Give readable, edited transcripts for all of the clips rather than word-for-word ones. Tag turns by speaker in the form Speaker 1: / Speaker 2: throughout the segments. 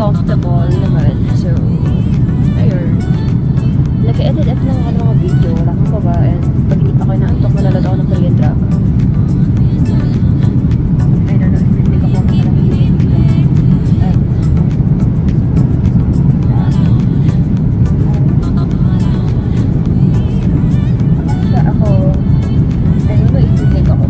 Speaker 1: comfortable naman. So, ayun. Nag-edit up lang ako ng mga video. Wala akong baba. And pag hindi ako inaantok, nalala ako ng Korean drama. I don't know if hindi ko kung alam yung video. Ako, ayun ba i-take ako?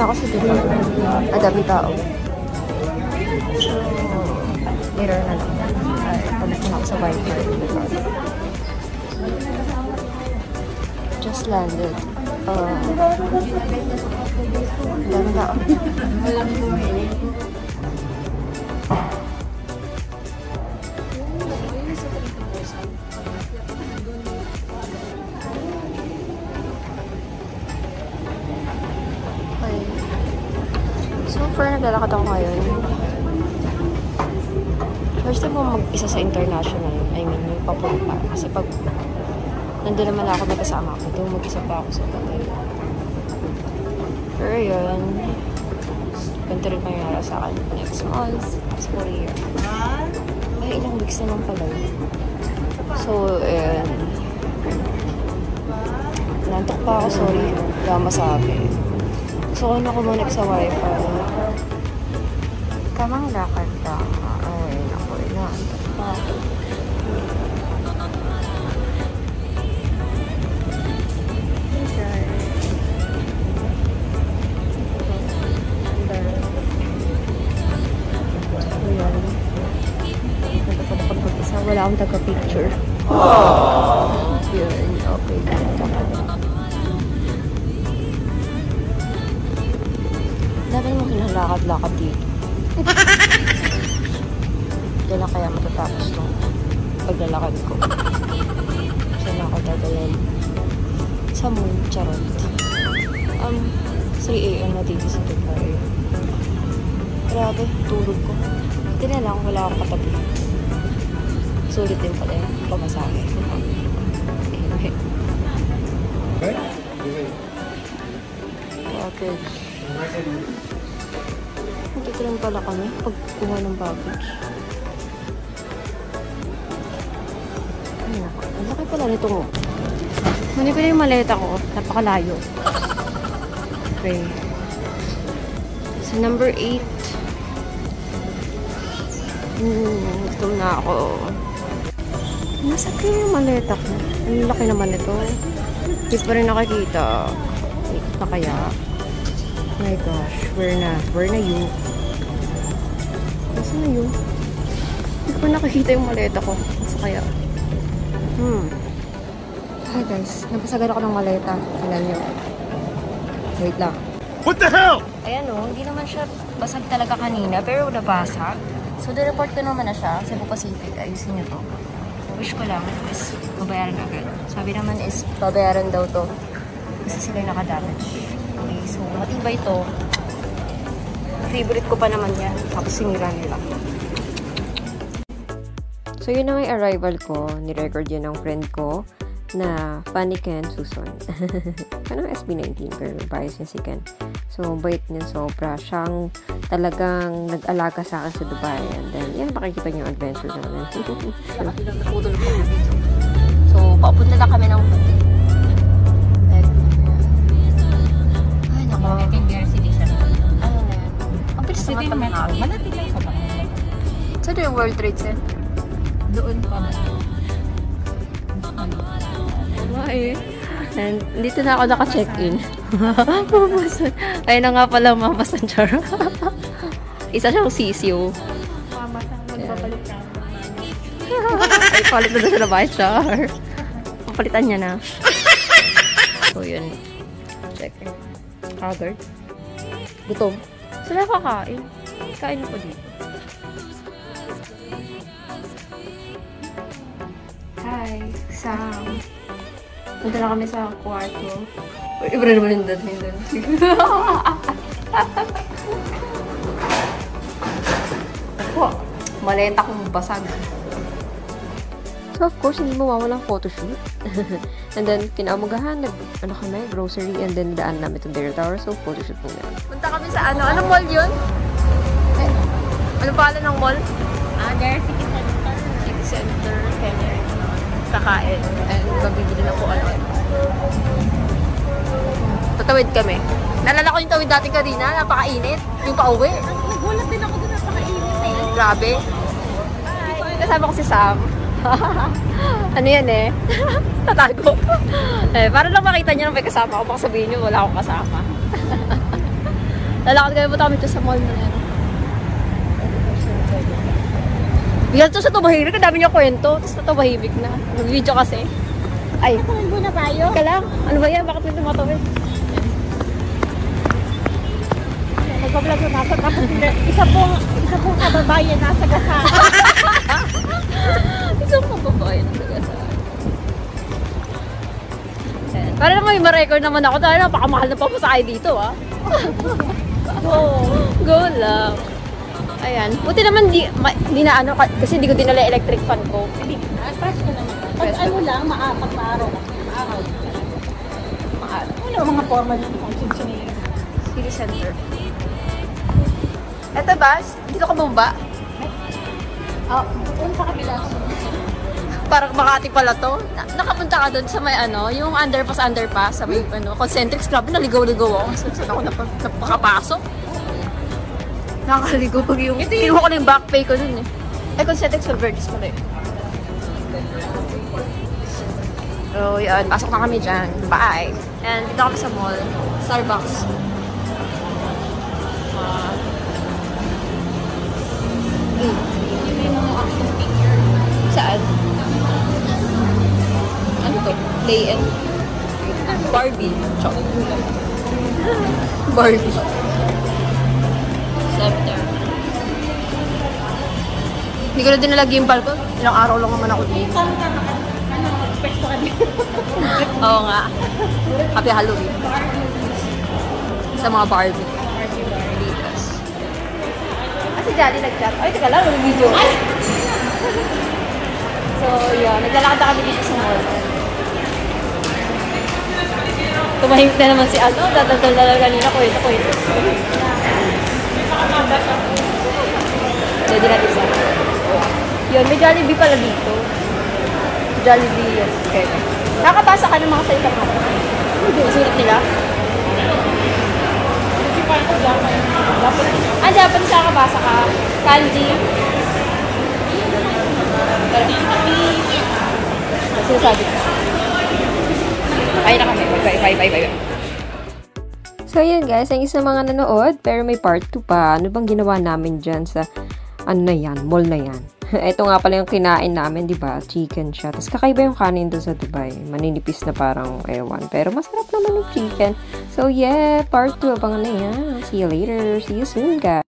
Speaker 1: Ako sa dito. Dami tao. So, later na lang. Palit na ako sa Wi-Fi. Just landed. Dami tao. So far, naglalakad ako ngayon. First time mo mag-isa sa international. I mean, yung papunta. Kasi pag nandun naman ako, may kasama ako. Doon mag-isa pa ako sa hotel. Pero yun, ganito rin mangyara sa akin next month. Sa Korea. Ay, ilang weeks naman pala yun. So, yun. Nantok pa ako, sorry. Wala akong masabi. So, ano ko muna sa Wi-Fi. Kamang lakad lang. Ay, naku, inaantok pa. Wala akong taga-picture. Yun, okay. Dapat mo kinalakad-lakad dito. Kailan kaya matatapos itong paglalakad ko. Saan ako dadalhin? Sa moon, charot. 3 AM na dito sa Dubai. Grabe, tulog ko. Hindi na lang, wala akong katabi. Sulit din pala yung pamasahe. Okay. Dito lang pala kami pagkuha ng baggage. Ay nako, ang laki pala nito mo. Muni ko na yung maleta ko. Napakalayo. Okay. So number 8. Gutom na ako. Nasaan kayo yung maleta ko? Ang laki naman ito. Hindi pa rin nakakita. Ikot na kaya? Oh my gosh, where na? Where na you? Nasaan na you? Hindi ko nakikita yung maleta ko. Nasa kaya? Hi guys, nabasagan ako ng maleta. Tingnan nyo. Wait lang.
Speaker 2: What the hell?
Speaker 1: Ayan o, hindi naman siya basag talaga kanina, pero nabasag. So, de-report ko naman na siya. Cebu Pacific, ayusin nyo to. Wish ko lang is babayaran agad. Sabi naman is babayaran daw to. Kasi sila yung nakadamage. Okay, so matibay ito. Favorite ko pa naman yan. Tapos sinira nila. So yun na may arrival ko. Nirecord yun ng friend ko na Fanny Ken Suson. Ano SB19 pero bias niya si Ken. So bait niya sobra. Siyang talagang nag-alaga sa akin sa Dubai. And then yan, makikita niyo yung adventure namin. So papunta na kami ng malapit lang sa bahay. Saan yung World Trade Center? Doon pa na. Why? And dito na ako naka-check-in. Ayun na nga pala Mama Sanchar. Isa siyang sisiyo.
Speaker 3: Mama Sanchar, magpapalit na.
Speaker 1: Ay, palit na siya na ba, Char? Papalitan niya na. So, yun. Check. Haggard. Gutom. Sila kakain. Kain ko dito. Hi, Sam. Punta na kami sa kwarto. Iba na naman yung dating doon. Ako, maleta kong basag. So, of course, hindi mawawalang photoshoot. And then, kinaumagahan, ano kami, grocery, and then daan namin to Dare Tower. So, photoshoot muna. Punta kami sa ano? Anong mall yun? Ano pangalan ng mall?
Speaker 3: There, City Center.
Speaker 1: City Center. Kakain. And mabibili na po ano. Tatawid kami. Nalala ko yung tawid dati kanina. Napakainit. Yung pauwi.
Speaker 3: Nagulat din ako doon, napakainit eh.
Speaker 1: Grabe. Kasama ko si Sam. Ano yan eh? Tatago. Para lang makita niyo na may kasama ako. Baka sabihin niyo wala akong kasama. Lalakad kayo po kami ito sa mall na yan. Bigyan ito sa tumahimik. Ang dami niya kwento. Tapos na tumahimik na. Nag-video kasi. Ay.
Speaker 3: Tumahin mo na tayo.
Speaker 1: Ka lang. Ano ba yan? Bakit may tumatawid?
Speaker 3: Nagpa-vlog na nasa isa pong kababayan nasa gasa.
Speaker 1: Isang mababae na sa para naman may ma-record naman ako dahil napakamahal na papasahe dito Go lang. Ayan. Buti naman di na ano kasi hindi ko dinala electric fan ko.
Speaker 3: Hindi, press ko naman. Pag ano lang, pag maaraw. Wala mga formal ng function
Speaker 1: City Center. Eto ba? Dito ka bumaba?
Speaker 3: Doon sa kabila.
Speaker 1: Parang Makati pala to. Nakapunta ka doon sa may ano, yung underpass sa may ano, Concentrix Club. Naligaw-ligaw ako. Saan ako napakapasok? Nakakaligaw pag yung... Kinuha ko na yung back pay ko dun eh. Concentrix Convertis pala eh. So, yan. Pasok na kami dyan. Bye! And dito kami sa mall. Starbucks.
Speaker 3: Yung mga action figure.
Speaker 1: Saan? Ano to? Play and... Barbie. Chok. Barbie. Cemetery. Hindi ko na dinala gimbal ko. Ilang araw lang naman ako dito.
Speaker 3: Pwesto ka din.
Speaker 1: Oo nga. Happy Halloween. Sa mga Barbie. Litas. Si Johnny nag-chat. Ay, teka lang. Mag-video. So, yun. Naglalakad na kami dito sa mall. Tumahimik na naman si ano. Dadaldal na lang kanina. Kwento. Pwede natin sa yun, may Jollibee pala dito. Jollibee yun. Okay. Nakabasa ka ng mga salita mo. Hindi, sulat nila. Japan siya kabasa ka. Kanji. Sinasabi ko. Kaya na kami. Bye. So, yun guys. Ang isa mga nanood. Pero may part 2 pa. Ano bang ginawa namin dyan sa ano na yan? Mall na yan. Ito nga pala yung kinain namin, di ba? Chicken siya. Tapos kakaiba yung kanin doon sa Dubai. Maninipis na parang ewan. Pero masarap naman yung chicken. So, yeah. Part 2. Abangan na yan. See you later. See you soon, guys.